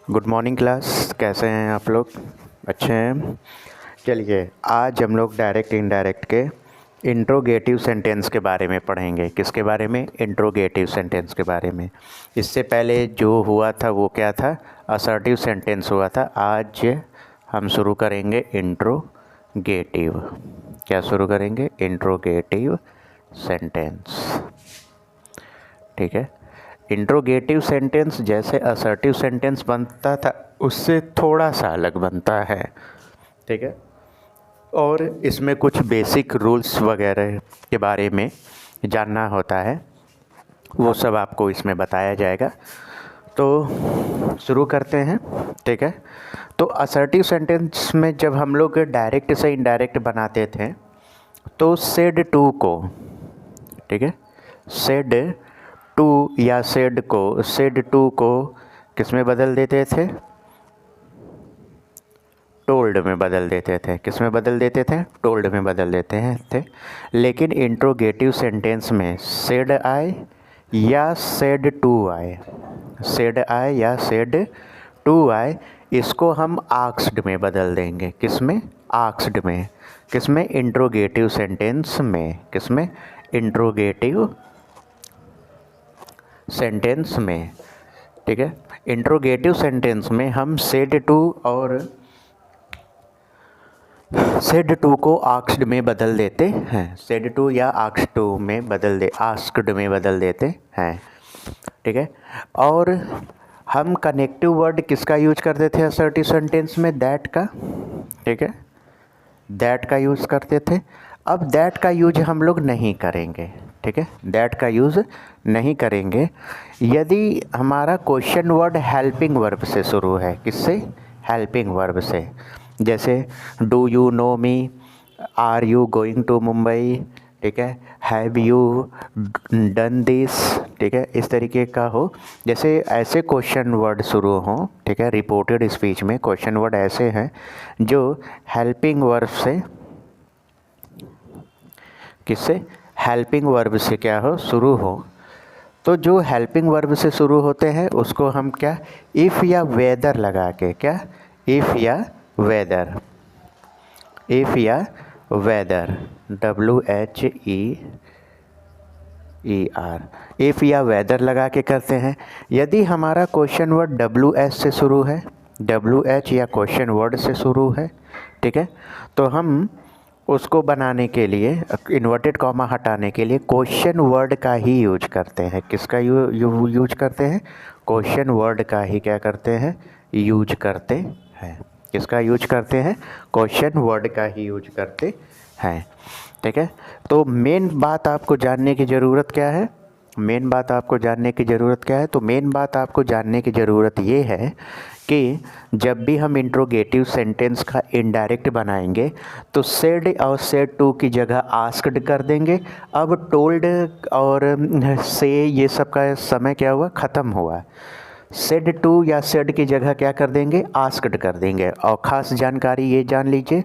Good morning class. कैसे हैं आप लोग? अच्छे हैं। चलिए आज हम लोग डायरेक्ट इनडायरेक्ट के इंट्रोगेटिव सेंटेंस के बारे में पढ़ेंगे। किसके बारे में? इंट्रोगेटिव सेंटेंस के बारे में। इससे पहले जो हुआ था वो क्या था? असर्टिव सेंटेंस हुआ था। आज हम शुरू करेंगे इंट्रोगेटिव। क्या शुरू करेंगे? Interrogative sentence. ठीक है। इंट्रोगेटिव सेंटेंस जैसे असर्टिव सेंटेंस बनता था उससे थोड़ा सा अलग बनता है। ठीक है। और इसमें कुछ बेसिक रूल्स वगैरह के बारे में जानना होता है, वो सब आपको इसमें बताया जाएगा। तो शुरू करते हैं। ठीक है। तो असर्टिव सेंटेंस में जब हम लोग डायरेक्ट से इनडायरेक्ट बनाते थे तो सेड टू को, ठीक है, सेड टू या सेड टू को किस में बदल देते थे? टोल्ड में बदल देते थे। किस में बदल देते थे? टोल्ड में बदल देते हैं थे। लेकिन इंट्रोगेटिव सेंटेंस में सेड आए या सेड टू आए, सेड आए या सेड टू आए, इसको हम आस्क्ड में बदल देंगे। किस में? आस्क्ड में। किस में? इंट्रोगेटिव सेंटेंस में। किस में? इंट्रोगेटिव सेंटेंस में। ठीक है। इंट्रोगेटिव सेंटेंस में हम सेड टू और सेड टू को आस्क्ड में बदल देते हैं। सेड टू या आस्क्ड टू में आस्क्ड में बदल देते हैं। ठीक है। और हम कनेक्टिव वर्ड किसका यूज करते थे असर्टिव सेंटेंस में? दैट का। ठीक है। दैट का यूज़ करते थे। अब दैट का यूज हम लोग नहीं करेंगे। ठीक है। दैट का यूज़ नहीं करेंगे यदि हमारा क्वेश्चन वर्ड हेल्पिंग वर्ब से शुरू है। किससे? हेल्पिंग वर्ब से। जैसे do you know me, are you going to Mumbai, ठीक है, हैव यू डन दिस, ठीक है, इस तरीके का हो। जैसे ऐसे क्वेश्चन वर्ड शुरू हों, ठीक है, रिपोर्टेड स्पीच में क्वेश्चन वर्ड ऐसे हैं जो हेल्पिंग वर्ब से, किससे? हेल्पिंग वर्ब से क्या हो? शुरू हो। तो जो हेल्पिंग वर्ब से शुरू होते हैं उसको हम क्या, इफ़ या वेदर लगा के, क्या, इफ़ या वेदर, इफ़ या वेदर, WHEER, इफ़ या वेदर लगा के करते हैं। यदि हमारा क्वेश्चन वर्ड WH से शुरू है, WH या क्वेश्चन वर्ड से शुरू है, ठीक है, तो हम उसको बनाने के लिए, इन्वर्टेड कॉमा हटाने के लिए क्वेश्चन वर्ड का ही यूज करते हैं। किसका यूज करते हैं? क्वेश्चन वर्ड का ही क्या करते हैं? यूज करते हैं। किसका यूज करते हैं? क्वेश्चन वर्ड का ही यूज करते हैं। ठीक है। तो मेन बात आपको जानने की ज़रूरत क्या है? मेन बात आपको जानने की ज़रूरत क्या है? तो मेन बात आपको जानने की ज़रूरत ये है कि जब भी हम इंट्रोगेटिव सेंटेंस का इनडायरेक्ट बनाएंगे तो सेड और सेड टू की जगह आस्क्ड कर देंगे। अब टोल्ड और से ये सब का समय क्या हुआ? ख़त्म हुआ। सेड टू या सेड की जगह क्या कर देंगे? आस्क्ड कर देंगे। और ख़ास जानकारी ये जान लीजिए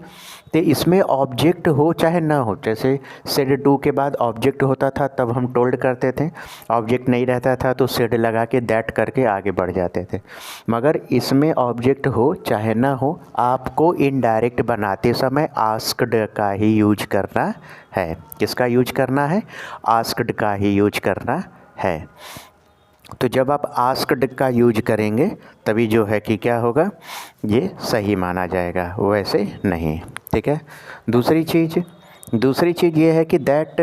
तो इसमें ऑब्जेक्ट हो चाहे ना हो, जैसे सेड टू के बाद ऑब्जेक्ट होता था तब हम टोल्ड करते थे, ऑब्जेक्ट नहीं रहता था तो सेड लगा के दैट करके आगे बढ़ जाते थे। मगर इसमें ऑब्जेक्ट हो चाहे ना हो, आपको इनडायरेक्ट बनाते समय आस्क्ड का ही यूज करना है। किसका यूज करना है? आस्क्ड का ही यूज करना है। तो जब आप आस्क्ड का यूज करेंगे तभी जो है कि क्या होगा, ये सही माना जाएगा, वैसे नहीं। ठीक है। दूसरी चीज़ ये है कि दैट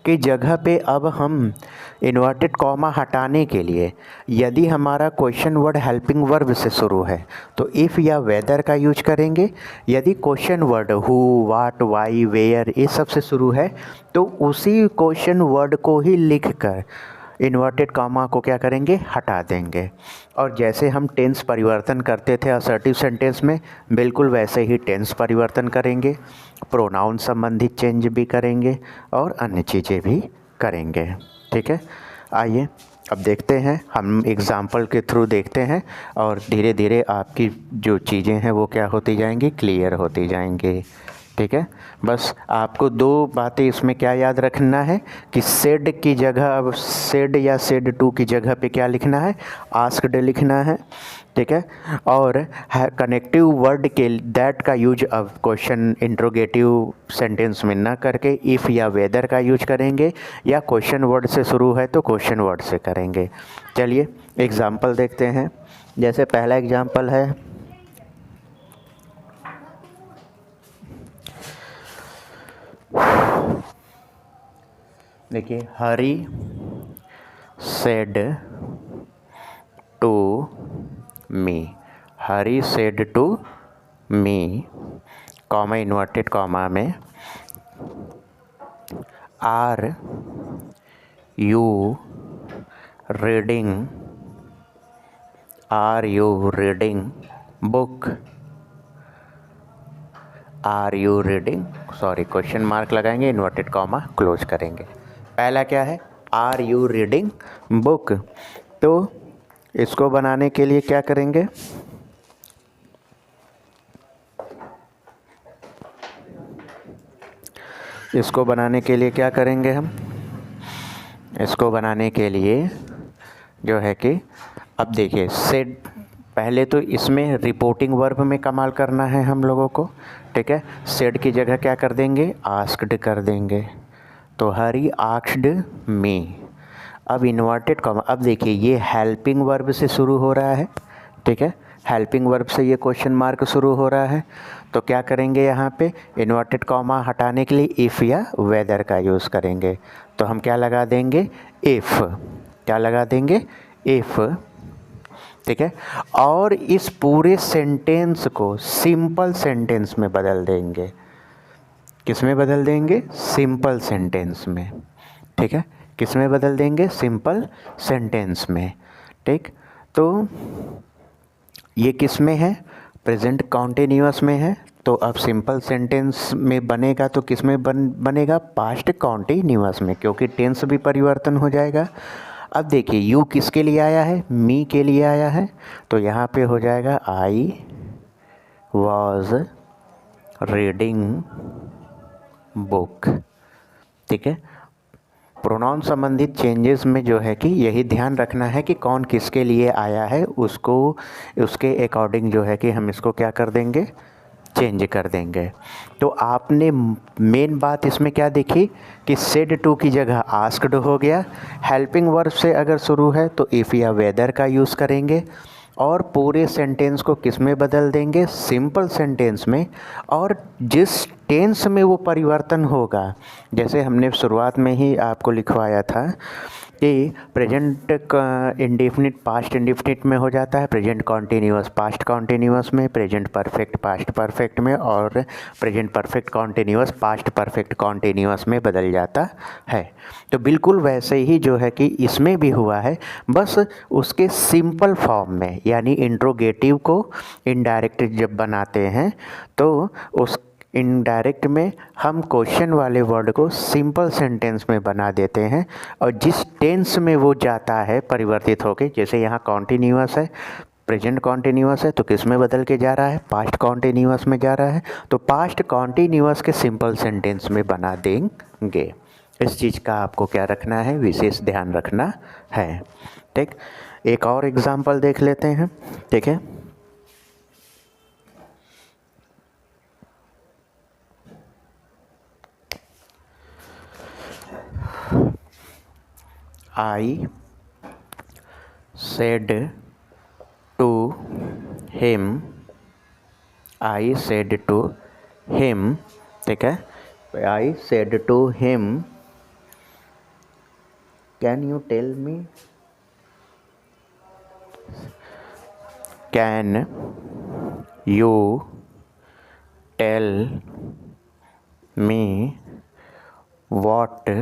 की जगह पे अब हम इन्वर्टेड कॉमा हटाने के लिए यदि हमारा क्वेश्चन वर्ड हेल्पिंग वर्ब से शुरू है तो इफ़ या वेदर का यूज करेंगे। यदि question word who, what, why, where ये सब से शुरू है तो उसी क्वेश्चन वर्ड को ही लिख कर इन्वर्टेड कॉमा को क्या करेंगे? हटा देंगे। और जैसे हम टेंस परिवर्तन करते थे असर्टिव सेंटेंस में, बिल्कुल वैसे ही टेंस परिवर्तन करेंगे, प्रोनाउन संबंधित चेंज भी करेंगे और अन्य चीज़ें भी करेंगे। ठीक है। आइए अब देखते हैं, हम एग्ज़ाम्पल के थ्रू देखते हैं और धीरे धीरे आपकी जो चीज़ें हैं वो क्या होती जाएंगी? क्लियर होती जाएंगी। ठीक है। बस आपको दो बातें इसमें क्या याद रखना है कि सेड की जगह, अब सेड या सेड टू की जगह पे क्या लिखना है, आस्क्ड लिखना है। ठीक है। और कनेक्टिव वर्ड के दैट का यूज अब क्वेश्चन इंट्रोगेटिव सेंटेंस में ना करके इफ़ या वेदर का यूज करेंगे, या क्वेश्चन वर्ड से शुरू है तो क्वेश्चन वर्ड से करेंगे। चलिए एग्जाम्पल देखते हैं। जैसे पहला एग्जाम्पल है, देखिए, Hari said to me, Hari said to me, comma inverted comma में, are you reading, are you reading book, are you reading, sorry question mark लगाएंगे, इन्वर्टेड कॉमा क्लोज करेंगे। पहला क्या है, आर यू रीडिंग बुक। तो इसको बनाने के लिए क्या करेंगे, इसको बनाने के लिए क्या करेंगे हम, इसको बनाने के लिए जो है कि अब देखिए सेड, पहले तो इसमें रिपोर्टिंग वर्ब में कमाल करना है हम लोगों को। ठीक है। सेड की जगह क्या कर देंगे, आस्क्ड कर देंगे। तो हरी आस्क्ड मी। अब इन्वर्टेड कॉमा, अब देखिए ये हेल्पिंग वर्ब से शुरू हो रहा है। ठीक है। हेल्पिंग वर्ब से ये क्वेश्चन मार्क शुरू हो रहा है। तो क्या करेंगे, यहाँ पे इन्वर्टेड कॉमा हटाने के लिए इफ़ या वेदर का यूज़ करेंगे। तो हम क्या लगा देंगे, इफ़, क्या लगा देंगे, इफ़। ठीक है। और इस पूरे सेंटेंस को सिंपल सेंटेंस में बदल देंगे। किस में बदल देंगे, सिंपल सेंटेंस में। ठीक है। किस में बदल देंगे, सिंपल सेंटेंस में। ठीक। तो ये किस में है, प्रेजेंट कॉन्टिन्यूअस में है। तो अब सिंपल सेंटेंस में बनेगा तो किस में बनेगा, पास्ट कॉन्टिन्यूअस में, क्योंकि टेंस भी परिवर्तन हो जाएगा। अब देखिए यू किसके लिए आया है, मी के लिए आया है। तो यहाँ पे हो जाएगा आई वॉज रीडिंग बुक। ठीक है। प्रोनाउन संबंधित चेंजेस में जो है कि यही ध्यान रखना है कि कौन किसके लिए आया है, उसको उसके अकॉर्डिंग जो है कि हम इसको क्या कर देंगे, चेंज कर देंगे। तो आपने मेन बात इसमें क्या देखी कि सेड टू की जगह आस्क्ड हो गया। हेल्पिंग वर्ब से अगर शुरू है तो इफ़ या वेदर का यूज़ करेंगे, और पूरे सेंटेंस को किस में बदल देंगे, सिंपल सेंटेंस में। और जिस टेंस में वो परिवर्तन होगा, जैसे हमने शुरुआत में ही आपको लिखवाया था कि प्रेजेंट इंडेफिनिट पास्ट इंडेफिनिट में हो जाता है, प्रेजेंट कॉन्टिन्यूअस पास्ट कॉन्टिन्यूअस में, प्रेजेंट परफेक्ट पास्ट परफेक्ट में, और present perfect continuous past perfect continuous में बदल जाता है। तो बिल्कुल वैसे ही जो है कि इसमें भी हुआ है, बस उसके सिंपल फॉर्म में, यानी इंट्रोगेटिव को इनडायरेक्ट जब बनाते हैं तो उस इनडायरेक्ट में हम क्वेश्चन वाले वर्ड को सिंपल सेंटेंस में बना देते हैं, और जिस टेंस में वो जाता है परिवर्तित होके, जैसे यहाँ कॉन्टिन्यूअस है, प्रेजेंट कॉन्टिन्यूअस है, तो किस में बदल के जा रहा है, पास्ट कॉन्टिन्यूअस में जा रहा है। तो पास्ट कॉन्टिन्यूअस के सिंपल सेंटेंस में बना देंगे। इस चीज़ का आपको क्या रखना है, विशेष ध्यान रखना है। ठीक। एक और एग्जाम्पल देख लेते हैं। ठीक है। I said to him, I said to him, ठीक है, I said to him, can you tell me, can you tell me what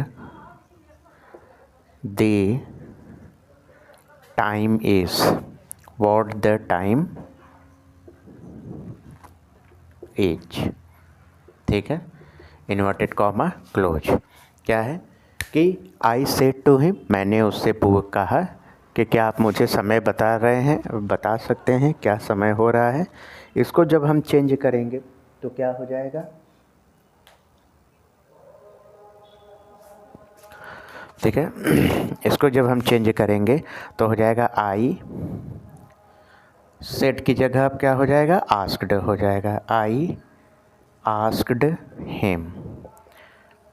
the time is, what the time is। ठीक है। Inverted comma close. क्या है कि आई said to him, मैंने उससे कहा कि क्या आप मुझे समय बता रहे हैं, बता सकते हैं क्या समय हो रहा है। इसको जब हम चेंज करेंगे तो क्या हो जाएगा, ठीक है। इसको जब हम चेंज करेंगे तो हो जाएगा आई, सेड की जगह अब क्या हो जाएगा, आस्क्ड हो जाएगा। I asked him,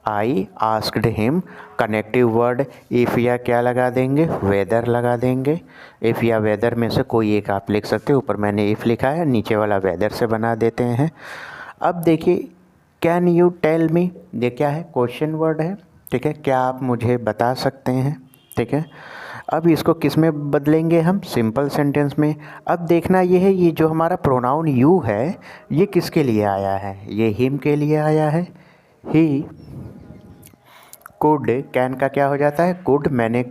I asked him. Connective word if या क्या लगा देंगे, वेदर लगा देंगे। इफ़ या वेदर में से कोई एक आप लिख सकते हो। ऊपर मैंने इफ़ लिखा है, नीचे वाला वेदर से बना देते हैं। अब देखिए, कैन यू टेल मी, ये क्या है, क्वेश्चन वर्ड है। ठीक है, क्या आप मुझे बता सकते हैं। ठीक है, अब इसको किस में बदलेंगे हम, सिंपल सेंटेंस में। अब देखना ये है, ये जो हमारा प्रोनाउन यू है ये किसके लिए आया है, ये हिम के लिए आया है। ही कुड, कैन का क्या हो जाता है, कुड। मैंने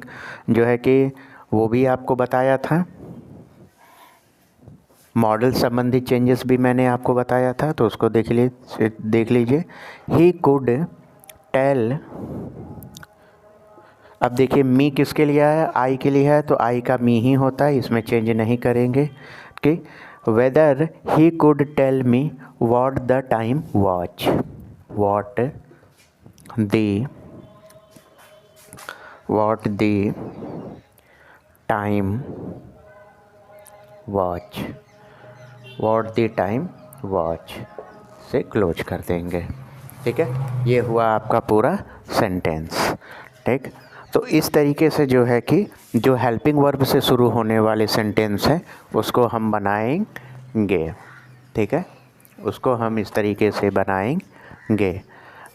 जो है कि वो भी आपको बताया था, मॉडल संबंधी चेंजेस भी मैंने आपको बताया था, तो उसको देख लीजिए। ही कुड टेल, अब देखिए मी किसके लिए आया, आई के लिए है, तो आई का मी ही होता है, इसमें चेंज नहीं करेंगे। कि whether he could tell me what the time watch, what the time watch, what the time watch से क्लोज कर देंगे। ठीक है, ये हुआ आपका पूरा सेंटेंस। ठीक, तो इस तरीके से जो है कि जो हेल्पिंग वर्ब से शुरू होने वाले सेंटेंस है उसको हम बनाएंगे। ठीक है, उसको हम इस तरीके से बनाएंगे।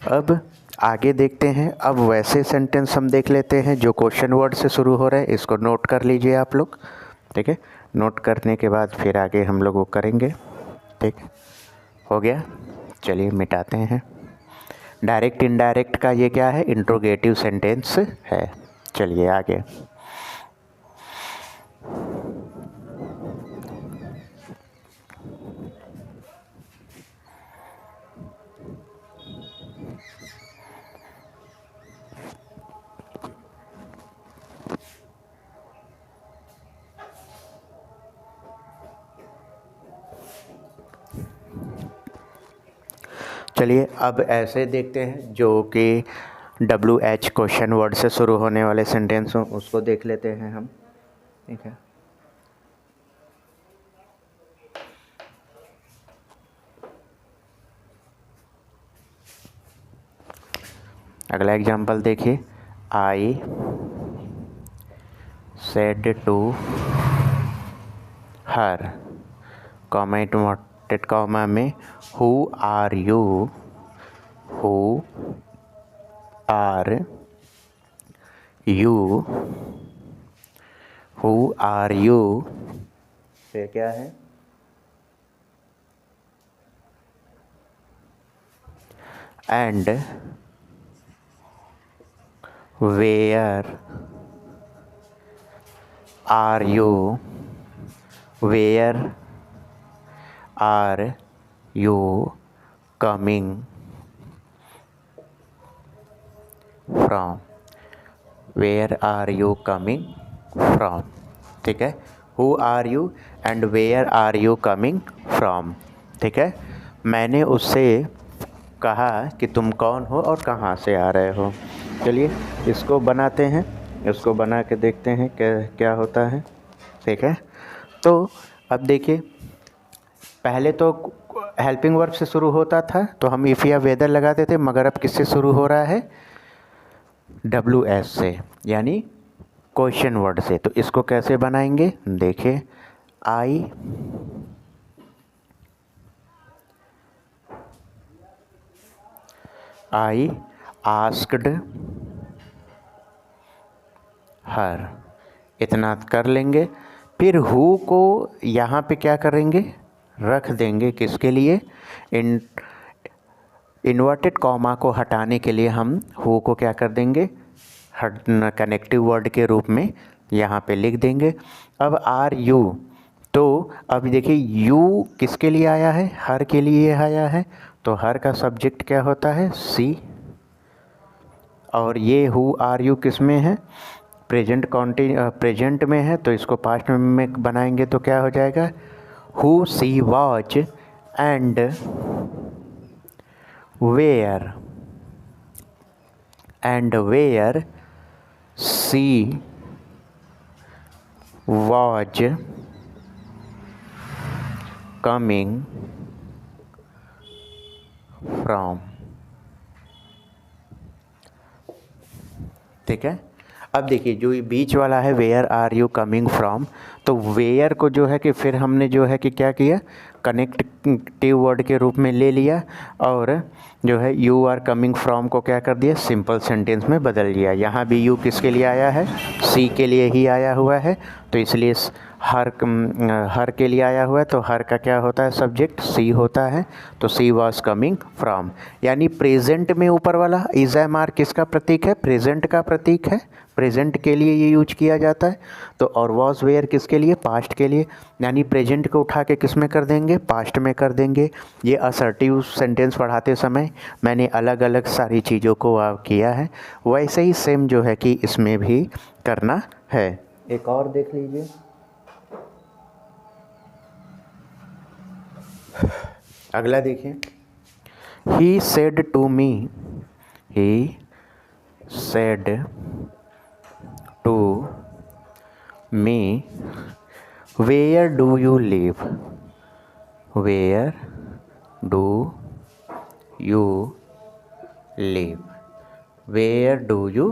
अब आगे देखते हैं। अब वैसे सेंटेंस हम देख लेते हैं जो क्वेश्चन वर्ड से शुरू हो रहे हैं, इसको नोट कर लीजिए आप लोग। ठीक है, नोट करने के बाद फिर आगे हम लोग वो करेंगे। ठीक, हो गया, चलिए मिटाते हैं। डायरेक्ट इनडायरेक्ट का ये क्या है, इंट्रोगेटिव सेंटेंस है। चलिए आगे। चलिए अब ऐसे देखते हैं जो कि WH क्वेश्चन वर्ड से शुरू होने वाले सेंटेंस हों, उसको देख लेते हैं हम। ठीक है, अगला एग्जांपल देखिए। I said to her, comma inverted comma में, who are you, who are you, who are you फिर क्या है, and where are you, where are you coming from, where are you coming from. ठीक है, who are you and where are you coming from. ठीक है, मैंने उससे कहा कि तुम कौन हो और कहाँ से आ रहे हो। चलिए इसको बनाते हैं, इसको बना के देखते हैं क्या होता है। ठीक है, तो अब देखिए, पहले तो हेल्पिंग वर्ब से शुरू होता था तो हम इफ़ या वेदर लगाते थे, मगर अब किससे शुरू हो रहा है, WS से, यानी क्वेश्चन वर्ड से। तो इसको कैसे बनाएंगे, देखिए। आई आस्क्ड हर, इतना कर लेंगे। फिर हु को यहाँ पे क्या करेंगे, रख देंगे, किसके लिए, इन्वर्टेड कॉमा को हटाने के लिए हम हु को क्या कर देंगे, कनेक्टिव वर्ड के रूप में यहाँ पे लिख देंगे। अब आर यू, तो अब देखिए यू किसके लिए आया है, हर के लिए आया है, तो हर का सब्जेक्ट क्या होता है, सी। और ये हु आर यू किस में है, प्रेजेंट में है, तो इसको पास्ट में बनाएंगे तो क्या हो जाएगा, who she watch and where she was coming from. ठीक है। अब देखिए जो ये बीच वाला है where are you coming from, तो वेयर को जो है कि फिर हमने जो है कि क्या किया, कनेक्टिव वर्ड के रूप में ले लिया और जो है यू आर कमिंग फ्रॉम को क्या कर दिया, सिंपल सेंटेंस में बदल दिया। यहाँ भी यू किसके लिए आया है, सी के लिए ही आया हुआ है, तो इसलिए हर के लिए आया हुआ है, तो हर का क्या होता है, सब्जेक्ट सी होता है, तो सी वॉज कमिंग फ्रॉम। यानी प्रेजेंट में ऊपर वाला इज एम आर किसका प्रतीक है, प्रेजेंट का प्रतीक है, प्रेजेंट के लिए ये यूज किया जाता है। तो और वॉज वेयर किसके लिए, पास्ट के लिए, यानी प्रेजेंट को उठा के किस में कर देंगे, पास्ट में कर देंगे। ये असर्टिव सेंटेंस पढ़ाते समय मैंने अलग अलग सारी चीज़ों को किया है, वैसे ही सेम जो है कि इसमें भी करना है। एक और देख लीजिए, अगला देखिए, he said to me, he said to me where do you live, where do you live, where do you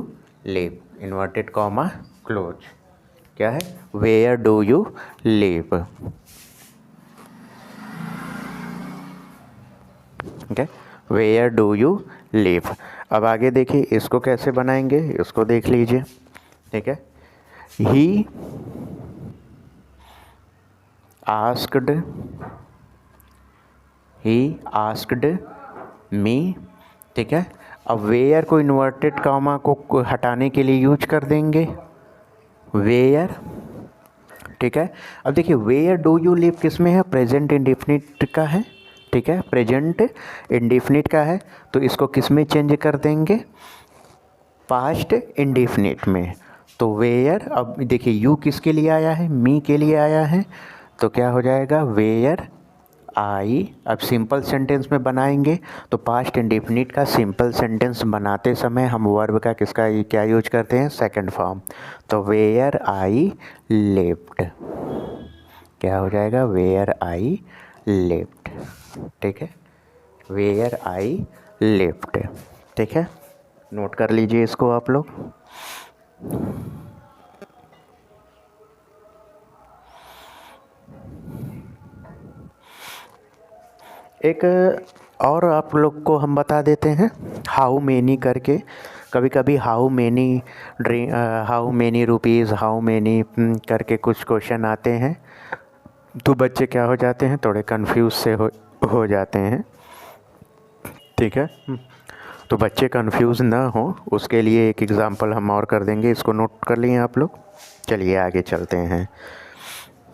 live, inverted comma close, क्या है, where do you live. Okay, where do you live. अब आगे देखिए इसको कैसे बनाएंगे, इसको देख लीजिए। ठीक है, ही आस्क्ड मी। ठीक है, अब वेयर को इन्वर्टेड कॉमा को हटाने के लिए यूज कर देंगे वेयर। ठीक है, अब देखिए वेयर डू यू लिव किस में है, प्रेजेंट इंडेफिनिट का है। ठीक है, प्रेजेंट इंडेफिनिट का है, तो इसको किस में चेंज कर देंगे, पास्ट इंडेफिनिट में। तो वेयर, अब देखिए यू किसके लिए आया है, मी के लिए आया है, तो क्या हो जाएगा, वेयर आई। अब सिंपल सेंटेंस में बनाएंगे तो पास्ट इंडेफिनिट का सिंपल सेंटेंस बनाते समय हम वर्ब का किसका क्या यूज करते हैं, सेकंड फॉर्म। तो वेयर आई लेफ्ट, क्या हो जाएगा, वेयर आई लेफ्ट। ठीक है, वेयर आई लेफ्ट। ठीक है, नोट कर लीजिए इसको आप लोग। एक और आप लोग को हम बता देते हैं, हाउ मेनी करके। कभी कभी how many rupees, how many करके कुछ क्वेश्चन आते हैं, तो बच्चे क्या हो जाते हैं, थोड़े कंफ्यूज से हो जाते हैं। ठीक है, तो बच्चे कंफ्यूज ना हो उसके लिए एक एग्ज़ाम्पल हम और कर देंगे, इसको नोट कर लिए आप लोग। चलिए आगे चलते हैं।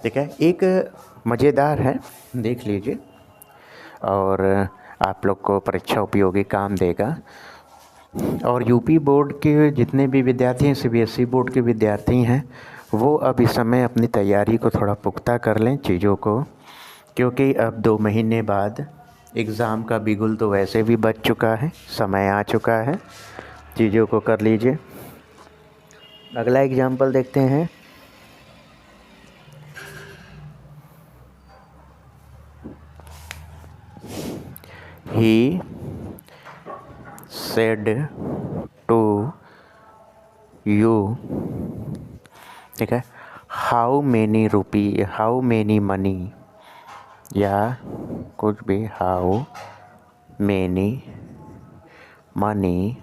ठीक है, एक मज़ेदार है, देख लीजिए और आप लोग को परीक्षा उपयोगी काम देगा। और यूपी बोर्ड के जितने भी विद्यार्थी हैं, सीबीएसई बोर्ड के विद्यार्थी हैं, वो अब इस समय अपनी तैयारी को थोड़ा पुख्ता कर लें चीज़ों को, क्योंकि अब 2 महीने बाद एग्ज़ाम का बिगुल तो वैसे भी बच चुका है, समय आ चुका है, चीज़ों को कर लीजिए। अगला एग्जाम्पल देखते हैं। He said to you, ठीक है, हाउ मेनी मनी, या कुछ भी, how many money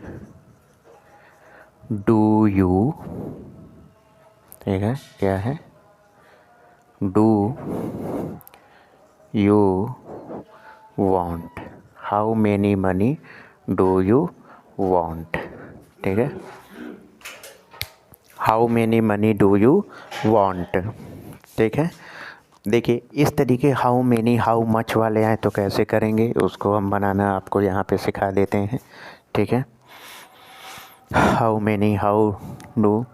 do you, ठीक है, क्या है, do you want, how many money do you want. ठीक है, how many money do you want. ठीक है, देखिए इस तरीके हाउ मेनी हाउ मच वाले आए तो कैसे करेंगे, उसको हम बनाना आपको यहाँ पे सिखा देते हैं। ठीक है, हाउ मेनी हाउ डू,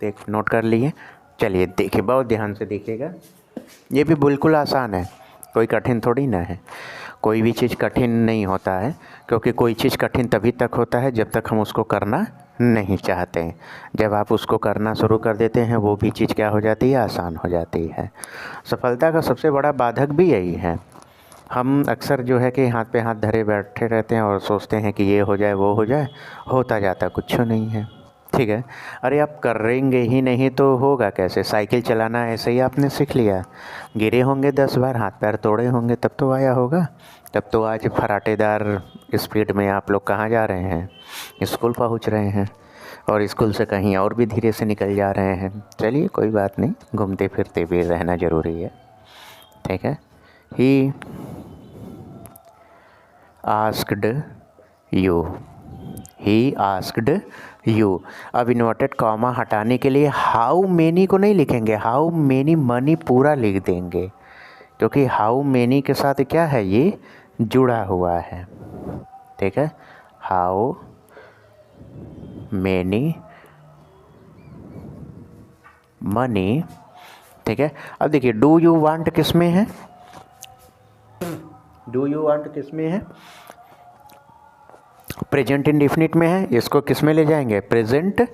देख नोट कर लिए। चलिए देखिए, बहुत ध्यान से देखिएगा, ये भी बिल्कुल आसान है, कोई कठिन थोड़ी ना है। कोई भी चीज़ कठिन नहीं होता है, क्योंकि कोई चीज़ कठिन तभी तक होता है जब तक हम उसको करना नहीं चाहते। जब आप उसको करना शुरू कर देते हैं वो भी चीज़ क्या हो जाती है, आसान हो जाती है। सफलता का सबसे बड़ा बाधक भी यही है। हम अक्सर जो है कि हाथ पे हाथ धरे बैठे रहते हैं और सोचते हैं कि ये हो जाए वो हो जाए, होता जाता कुछ नहीं है। ठीक है, अरे आप करेंगे ही नहीं तो होगा कैसे। साइकिल चलाना ऐसे ही आपने सीख लिया, गिरे होंगे 10 बार, हाथ पैर तोड़े होंगे, तब तो आया होगा। तब तो आज फराटेदार स्पीड में आप लोग कहाँ जा रहे हैं, स्कूल पहुँच रहे हैं, और स्कूल से कहीं और भी धीरे से निकल जा रहे हैं। चलिए कोई बात नहीं, घूमते फिरते भी रहना ज़रूरी है। ठीक है, he asked you, he asked you. अब इन्वर्टेड कॉमा हटाने के लिए हाउ मेनी को नहीं लिखेंगे, हाउ मेनी मनी पूरा लिख देंगे, क्योंकि हाउ मेनी के साथ क्या है, ये जुड़ा हुआ है। ठीक है, हाउ मेनी मनी। ठीक है, अब देखिए डू यू वांट किस में है, डू यू वांट किस में है, प्रेजेंट इंडेफिनिट में है। इसको किस में ले जाएंगे, प्रेजेंट,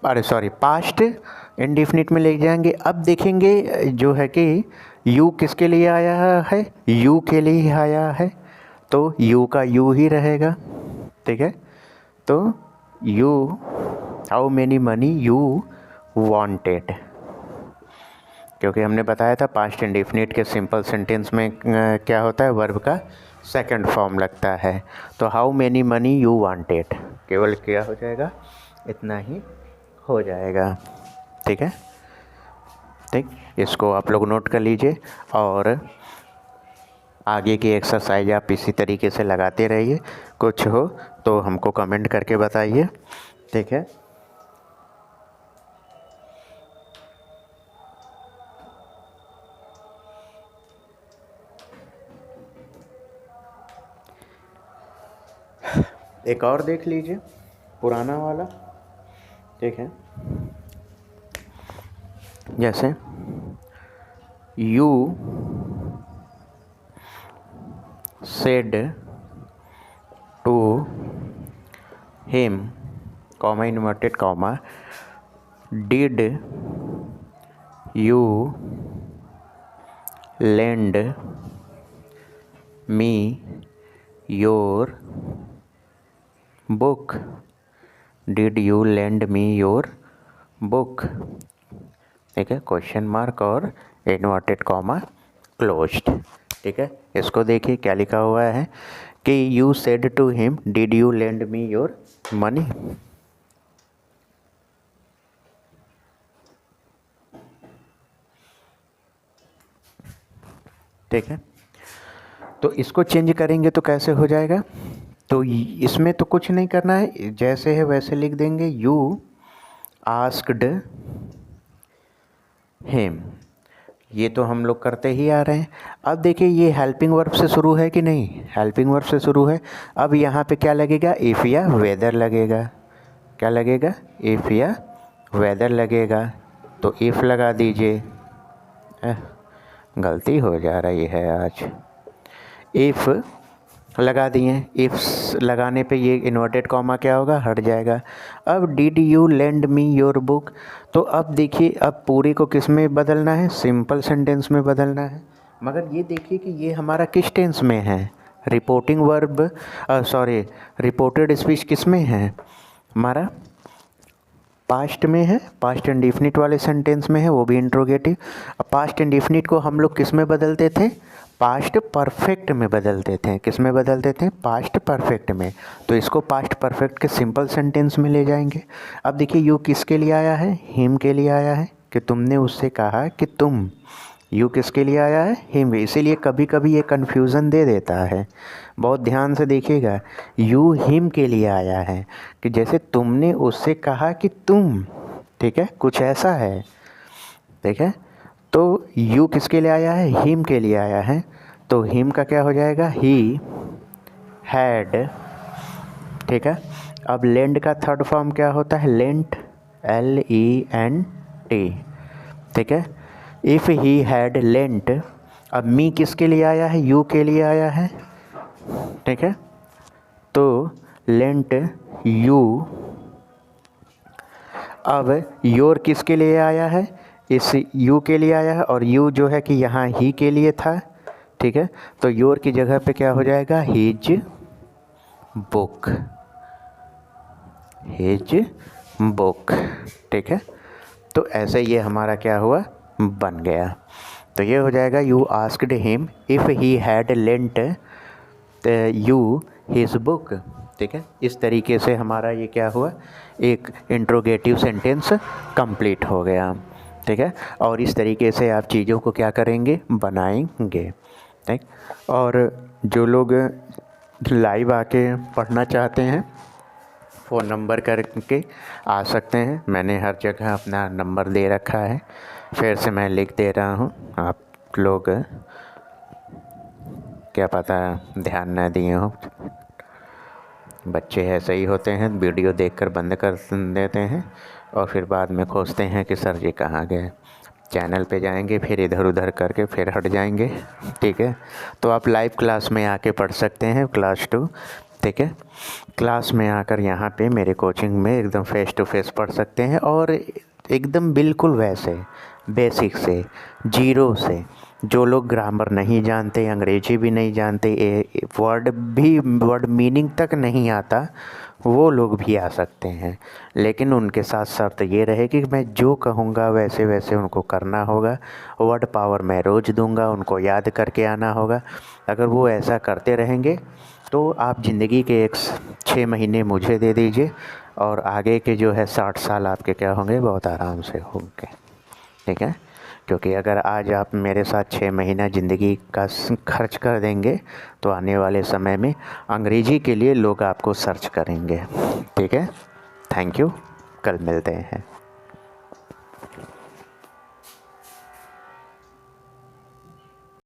अरे सॉरी पास्ट इंडेफिनिट में ले जाएंगे। अब देखेंगे जो है कि यू किसके लिए आया है, यू के लिए ही आया है, तो यू का यू ही रहेगा। ठीक है, तो you, how many money you wanted, क्योंकि हमने बताया था पास्ट इंडेफिनिट के सिंपल सेंटेंस में क्या होता है, वर्ब का सेकंड फॉर्म लगता है। तो how many money you wanted, केवल क्या हो जाएगा, इतना ही हो जाएगा। ठीक है, ठीक, इसको आप लोग नोट कर लीजिए और आगे की एक्सरसाइज आप इसी तरीके से लगाते रहिए। कुछ हो तो हमको कमेंट करके बताइए। ठीक है, एक और देख लीजिए पुराना वाला। ठीक है, जैसे you said to him, comma inverted comma, did you lend me your book, did you lend me your book. ठीक है, क्वेश्चन मार्क और इन्वर्टेड कॉमा क्लोज्ड। ठीक है, इसको देखिए क्या लिखा हुआ है कि you said to him, did you lend me your money. ठीक है, तो इसको चेंज करेंगे तो कैसे हो जाएगा, तो इसमें तो कुछ नहीं करना है, जैसे है वैसे लिख देंगे। यू आस्क्ड हिम, ये तो हम लोग करते ही आ रहे हैं। अब देखिए ये हेल्पिंग वर्ब से शुरू है कि नहीं, हेल्पिंग वर्ब से शुरू है। अब यहाँ पे क्या लगेगा, इफ़ या वेदर लगेगा। क्या लगेगा, इफ़ या वेदर लगेगा, तो इफ़ लगा दीजिए। गलती हो जा रही है आज, इफ़ लगा दिए, इफ़ लगाने पे ये इन्वर्टेड कॉमा क्या होगा, हट जाएगा। अब did you lend me your book, तो अब देखिए अब पूरे को किस में बदलना है, सिंपल सेंटेंस में बदलना है। मगर ये देखिए कि ये हमारा किस टेंस में है, reporting verb, sorry reported speech किस में है, हमारा पास्ट में है, पास्ट इंडेफिनिट वाले सेंटेंस में है, वो भी इंट्रोगेटिव। अब पास्ट इंडेफिनिट को हम लोग किस में बदलते थे, पास्ट परफेक्ट में बदलते थे। किस में बदलते थे, पास्ट परफेक्ट में। तो इसको पास्ट परफेक्ट के सिंपल सेंटेंस में ले जाएंगे। अब देखिए यू किसके लिए आया है, हिम के लिए आया है, कि तुमने उससे कहा कि तुम, यू किसके लिए आया है, हिम। इसीलिए कभी कभी ये कन्फ्यूज़न दे देता है, बहुत ध्यान से देखिएगा। यू हिम के लिए आया है, कि जैसे तुमने उससे कहा कि तुम, ठीक है, कुछ ऐसा है। ठीक है, तो यू किसके लिए आया है, हिम के लिए आया है, तो हिम का क्या हो जाएगा, ही हैड। ठीक है, अब लेंड का थर्ड फॉर्म क्या होता है, लेंट, LENT। ठीक है, इफ़ ही हैड लेंट, अब मी किसके लिए आया है, यू के लिए आया है। ठीक है, तो लेंट यू अब योर किसके लिए आया है, इस यू के लिए आया है, और यू जो है कि यहाँ ही के लिए था, ठीक है। तो योर की जगह पे क्या हो जाएगा, हिज बुक, हिज बुक, ठीक है। तो ऐसे ये हमारा क्या हुआ, बन गया। तो ये हो जाएगा you asked him if he had lent you his book, ठीक है। इस तरीके से हमारा ये क्या हुआ, एक इंट्रोगेटिव सेंटेंस कंप्लीट हो गया, ठीक है। और इस तरीके से आप चीज़ों को क्या करेंगे, बनाएंगे, ठीक। और जो लोग लाइव आके पढ़ना चाहते हैं फ़ोन नंबर करके आ सकते हैं। मैंने हर जगह अपना नंबर दे रखा है, फिर से मैं लिख दे रहा हूँ, आप लोग क्या पता ध्यान न दिए हो, बच्चे ऐसे ही होते हैं, वीडियो देखकर बंद कर देते हैं और फिर बाद में खोजते हैं कि सर जी कहाँ गए। चैनल पे जाएंगे, फिर इधर उधर करके फिर हट जाएंगे, ठीक है। तो आप लाइव क्लास में आके पढ़ सकते हैं, क्लास 2, ठीक है। क्लास में आकर यहाँ पे मेरे कोचिंग में एकदम फेस टू फेस पढ़ सकते हैं, और एकदम बिल्कुल वैसे बेसिक से, जीरो से। जो लोग ग्रामर नहीं जानते, अंग्रेजी भी नहीं जानते, वर्ड मीनिंग तक नहीं आता, वो लोग भी आ सकते हैं। लेकिन उनके साथ शर्त ये रहे कि मैं जो कहूँगा वैसे वैसे उनको करना होगा। वर्ड पावर मैं रोज़ दूंगा, उनको याद करके आना होगा। अगर वो ऐसा करते रहेंगे तो आप ज़िंदगी के 6 महीने मुझे दे दीजिए, और आगे के जो है 60 साल आपके क्या होंगे, बहुत आराम से होंगे, ठीक है। क्योंकि अगर आज आप मेरे साथ 6 महीना ज़िंदगी का खर्च कर देंगे तो आने वाले समय में अंग्रेजी के लिए लोग आपको सर्च करेंगे, ठीक है। थैंक यू, कल मिलते हैं।